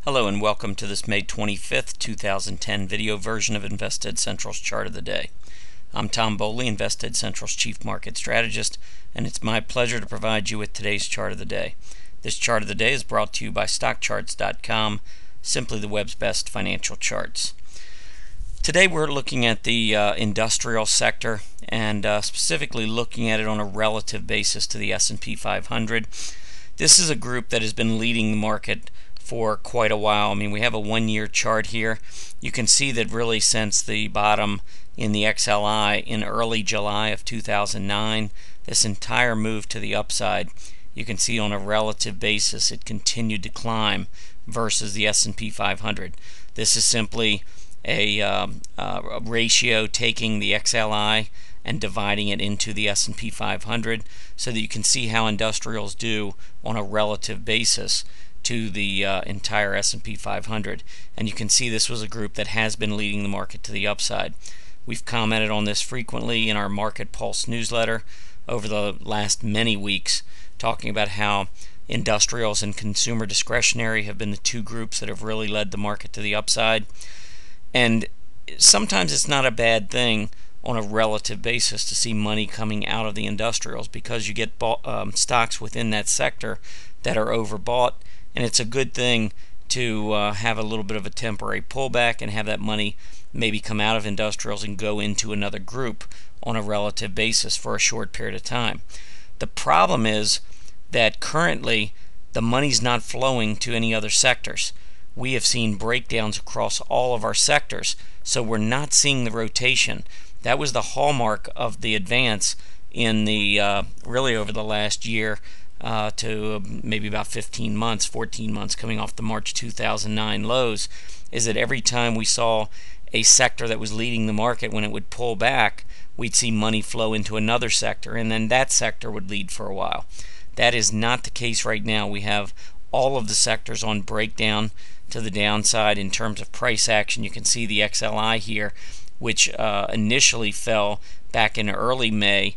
Hello and welcome to this May 25th, 2010 video version of InvestEd Central's Chart of the Day. I'm Tom Boley, InvestEd Central's Chief Market Strategist, and it's my pleasure to provide you with today's Chart of the Day. This Chart of the Day is brought to you by StockCharts.com, simply the web's best financial charts. Today we're looking at the industrial sector and specifically looking at it on a relative basis to the S&P 500. This is a group that has been leading the market for quite a while. I mean, we have a one-year chart here. You can see that really since the bottom in the XLI in early July of 2009, this entire move to the upside, you can see on a relative basis it continued to climb versus the S&P 500. This is simply a ratio taking the XLI and dividing it into the S&P 500 so that you can see how industrials do on a relative basis to the entire S&P 500. And you can see this was a group that has been leading the market to the upside. We've commented on this frequently in our marketPULSE newsletter over the last many weeks, talking about how industrials and consumer discretionary have been the two groups that have really led the market to the upside. And sometimes it's not a bad thing on a relative basis to see money coming out of the industrials, because you get stocks within that sector that are overbought, and it's a good thing to have a little bit of a temporary pullback and have that money maybe come out of industrials and go into another group on a relative basis for a short period of time. The problem is that currently the money's not flowing to any other sectors. We have seen breakdowns across all of our sectors, so we're not seeing the rotation. That was the hallmark of the advance in the really over the last year to maybe about 15 months, 14 months, coming off the March 2009 lows, is that every time we saw a sector that was leading the market, when it would pull back, we'd see money flow into another sector, and then that sector would lead for a while. That is not the case right now. We have all of the sectors on breakdown to the downside in terms of price action. You can see the XLI here, which initially fell back in early May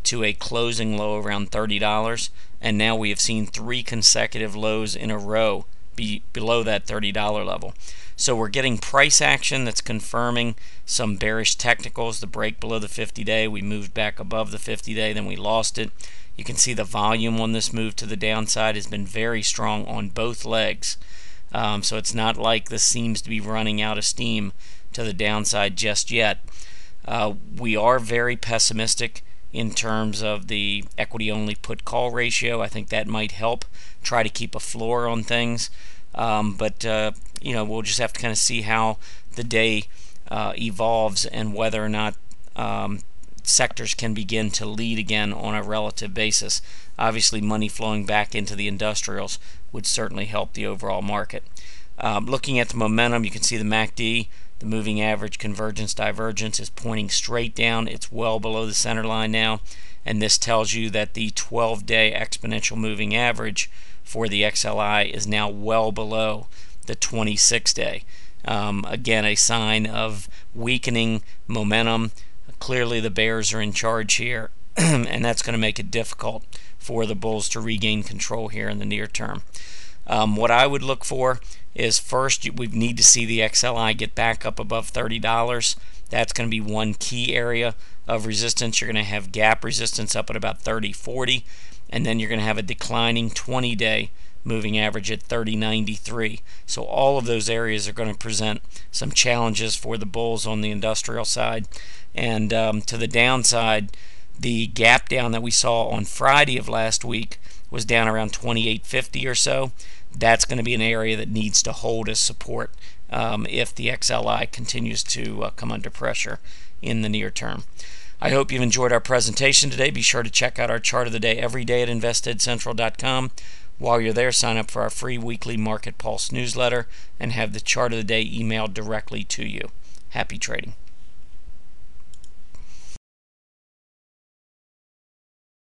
to a closing low around $30, and now we have seen 3 consecutive lows in a row below that $30 level. So we're getting price action that's confirming some bearish technicals. The break below the 50-day, we moved back above the 50-day, then we lost it. You can see the volume on this move to the downside has been very strong on both legs. So it's not like this seems to be running out of steam to the downside just yet. We are very pessimistic in terms of the equity only put call ratio. I think that might help try to keep a floor on things, but we'll just have to kind of see how the day evolves and whether or not sectors can begin to lead again on a relative basis. Obviously, money flowing back into the industrials would certainly help the overall market. Looking at the momentum, you can see the MACD, the moving average convergence divergence, is pointing straight down. It's well below the center line now, and this tells you that the 12-day exponential moving average for the XLI is now well below the 26-day. Again, a sign of weakening momentum. Clearly the bears are in charge here, and that's going to make it difficult for the bulls to regain control here in the near term. What I would look for is, first, we need to see the XLI get back up above $30. That's going to be one key area of resistance. You're going to have gap resistance up at about 30.40, and then you're going to have a declining 20-day moving average at 30.93. So all of those areas are going to present some challenges for the bulls on the industrial side. And to the downside, the gap down that we saw on Friday of last week was down around 28.50 or so. That's going to be an area that needs to hold as support if the XLI continues to come under pressure in the near term. I hope you've enjoyed our presentation today. Be sure to check out our chart of the day every day at InvestEdCentral.com. While you're there, sign up for our free weekly marketPULSE newsletter and have the chart of the day emailed directly to you. Happy trading.